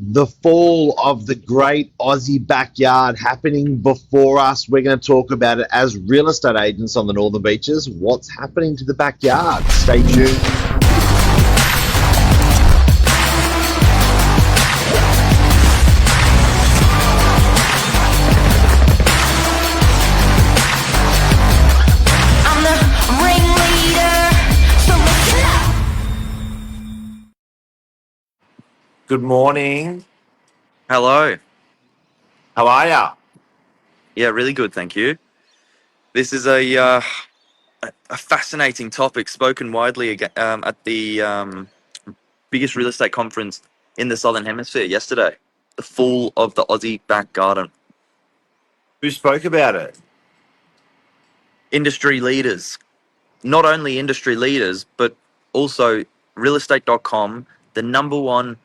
The fall of the great Aussie backyard happening before us. We're going to talk about it as real estate agents on the Northern Beaches. What's happening to the backyard? Stay tuned. I'm the ringleader, so listen up. Good morning. Hello. How are ya? Yeah, really good, thank you. This is a fascinating topic spoken widely at the biggest real estate conference in the Southern Hemisphere yesterday. The fall of the Aussie back garden. Who spoke about it? Industry leaders, not only industry leaders, but also realestate.com, the number one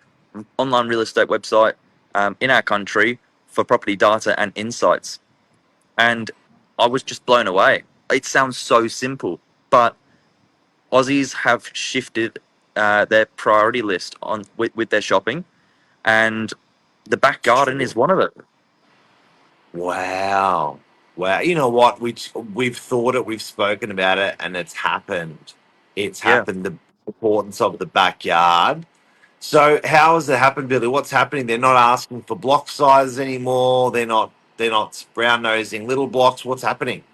online real estate website in our country for property data and insights. And I was just blown away. It sounds so simple, but Aussies have shifted their priority list on with their shopping, and the back garden is one of it. Wow. Wow. You know what? We've thought it, we've spoken about it, and it's happened. It's Yeah. happened, the importance of the backyard. So how has it happened, Billy? What's happening? They're not asking for block sizes anymore. They're not brown nosing little blocks. What's happening?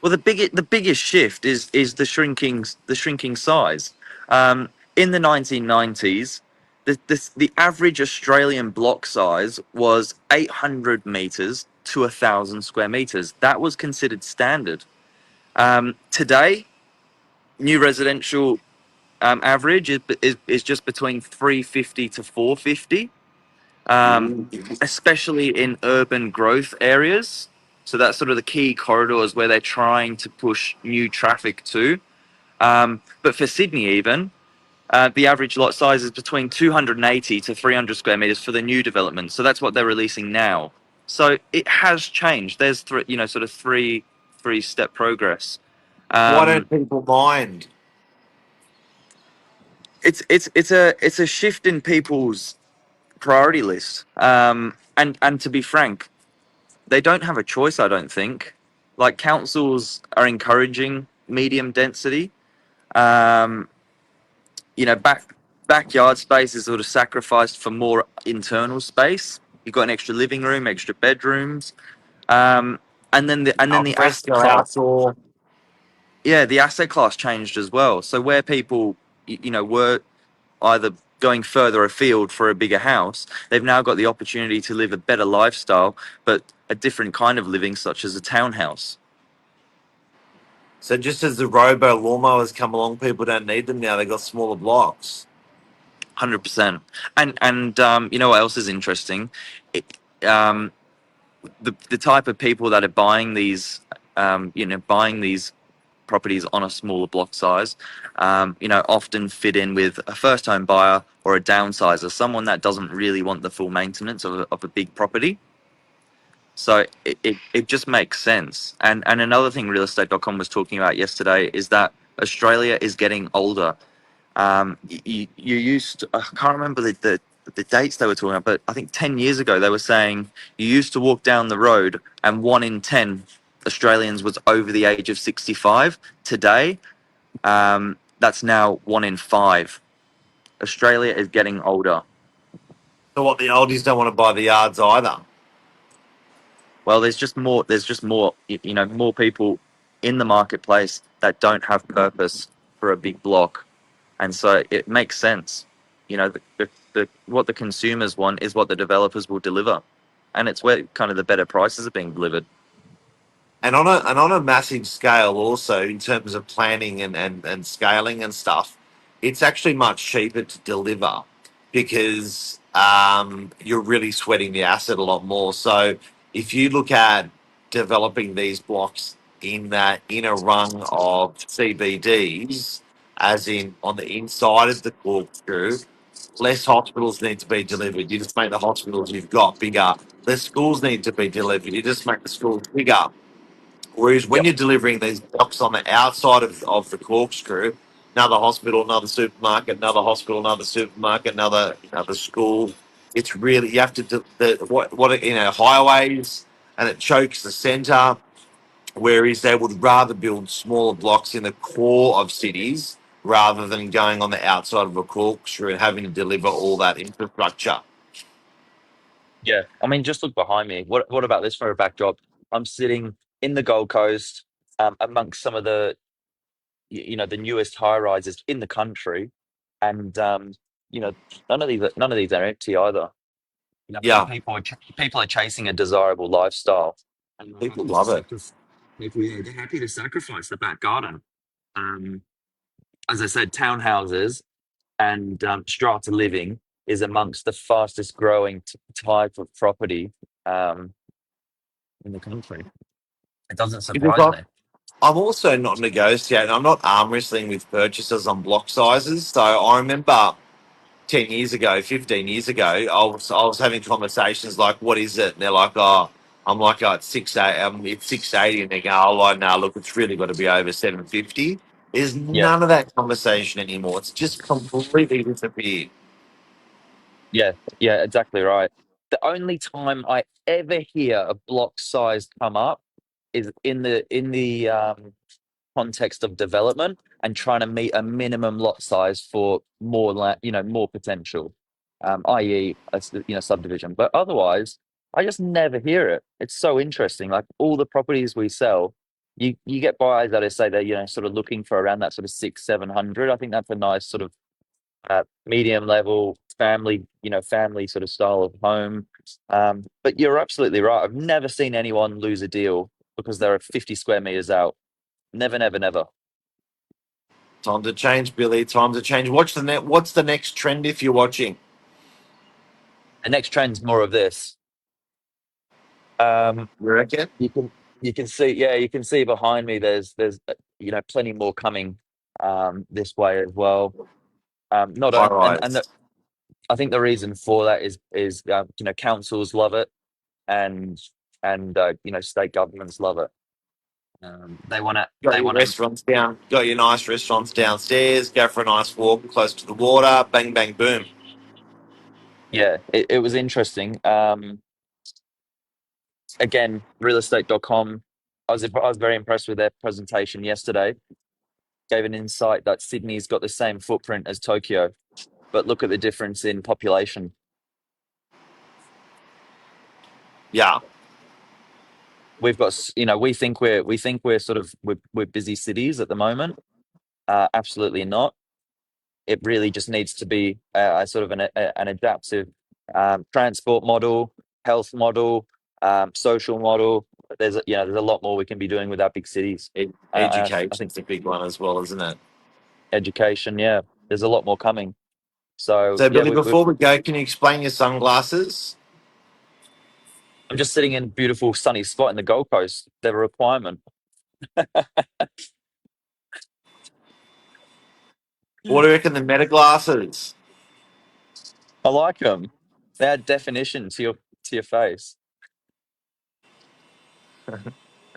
Well, the biggest shift is the shrinking size. In the 1990s, the average Australian block size was 800 meters to 1,000 square meters. That was considered standard. Today, new residential average is just between 350 to 450, especially in urban growth areas. So that's sort of the key corridors where they're trying to push new traffic to. But for Sydney, even the average lot size is between 280 to 300 square meters for the new development. So that's what they're releasing now. So it has changed. There's sort of three-step progress. Why Um, don't people mind? it's a shift in people's priority list. And to be frank, they don't have a choice. I don't think. Like councils are encouraging medium density. Um, backyard space is sort of sacrificed for more internal space. You've got an extra living room, extra bedrooms, um, and then the asset Alfresco class. outdoor. Yeah, the asset class changed as well. So where people, were either going further afield for a bigger house, they've now got the opportunity to live a better lifestyle, but a different kind of living, such as a townhouse. So just as the robo lawnmowers come along, people don't need them now. They got smaller blocks. 100%. And you know what else is interesting? It, um, the type of people that are buying these properties on a smaller block size, often fit in with a first home buyer or a downsizer, someone that doesn't really want the full maintenance of a big property. So it just makes sense. And another thing realestate.com was talking about yesterday is that Australia is getting older. You used to, I can't remember the dates they were talking about, but I think 10 years ago they were saying you used to walk down the road and 1 in 10 Australians was over the age of 65. Today, that's now 1 in 5. Australia is getting older. So what, the oldies don't want to buy the yards either. Well, there's just more, more people in the marketplace that don't have purpose for a big block. And so it makes sense. What the consumers want is what the developers will deliver. And it's where kind of the better prices are being delivered. And on a massive scale also in terms of planning and scaling and stuff, it's actually much cheaper to deliver because you're really sweating the asset a lot more. So if you look at developing these blocks in that inner rung of CBDs, as in on the inside of the corkscrew, less hospitals need to be delivered. You just make the hospitals you've got bigger. Less schools need to be delivered. You just make the schools bigger. Whereas when Yep. you're delivering these blocks on the outside of the corkscrew, another hospital, another supermarket, another hospital, another supermarket, another school. It's really you have to do highways, and it chokes the centre. Whereas they would rather build smaller blocks in the core of cities rather than going on the outside of a corkscrew and having to deliver all that infrastructure. Yeah, I mean, just look behind me. What about this for a backdrop? I'm sitting in the Gold Coast, amongst some of the the newest high rises in the country, and you know none of these are empty either. Yeah, People are chasing a desirable lifestyle, and they're people happy to love it. they're happy to sacrifice the back garden. Um, as I said, townhouses and strata living is amongst the fastest growing type of property um, in the country. It doesn't Because surprise me. I'm also not negotiating. I'm not arm wrestling with purchasers on block sizes. So I remember 10 years ago, 15 years ago, I was having conversations like, "What is it?" And they're like, "Oh." I'm like, "Oh, it's 680." It's 680, and they go, "Oh, like, no, look, it's really got to be over 750." There's Yeah, none of that conversation anymore. It's just completely disappeared. yeah, yeah, exactly right. The only time I ever hear a block size come up is in the context of development and trying to meet a minimum lot size for more more potential, i.e., subdivision. But otherwise, I just never hear it. It's so interesting. Like all the properties we sell, you get buyers that I say they're sort of looking for around that sort of 600-700. I think that's a nice sort of medium level family, family sort of style of home. But you're absolutely right. I've never seen anyone lose a deal because they're 50 square meters out. Never, never, never. Time to change, Billy. Time to change. What's the next trend if you're watching? The next trend's more of this. Um, You reckon? you can you can see, yeah, you can see behind me. There's plenty more coming this way as well. Not High on, and rise. I think the reason for that is councils love it, and state governments love it. They want to Got they your want to restaurants down. Got your nice restaurants downstairs. Go for a nice walk close to the water. Bang, bang, boom. Yeah, it was interesting. Again, realestate.com. I was very impressed with their presentation yesterday. Gave an insight that Sydney's got the same footprint as Tokyo, but look at the difference in population. Yeah. We've got, we think we're sort of we're busy cities at the moment. Absolutely not. It really just needs to be a sort of an adaptive transport model, health model, social model. There's a lot more we can be doing with our big cities. I think Education's a big one as well, isn't it? education, yeah, there's a lot more coming. So So, yeah, Billy, before we go, can you explain your sunglasses? I'm just sitting in a beautiful sunny spot in the Gold Coast. They're a requirement. What do you reckon the meta glasses? I like them. They add definition to your face.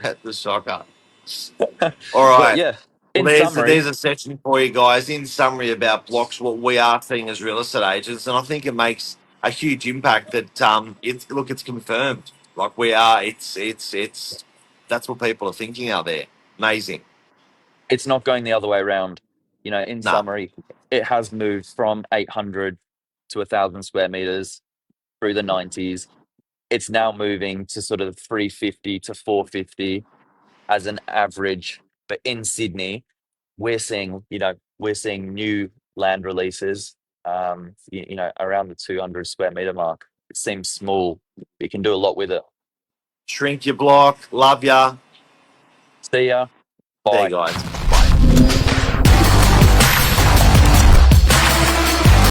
At the shocker. All But right. yeah, Well, in there's summary, a section for you guys in summary about blocks, what we are seeing as real estate agents, and I think it makes a huge impact. That it's confirmed. Like we are, it's that's what people are thinking out there. Amazing. it's not going the other way around. In No, summary, it has moved from 800 to 1,000 square meters through the 90s. It's now moving to sort of 350 to 450 as an average. But in Sydney, we're seeing new land releases, around the 200 square meter mark. It seems small, but you can do a lot with it. shrink your block. Love ya. See ya. There you Bye. guys.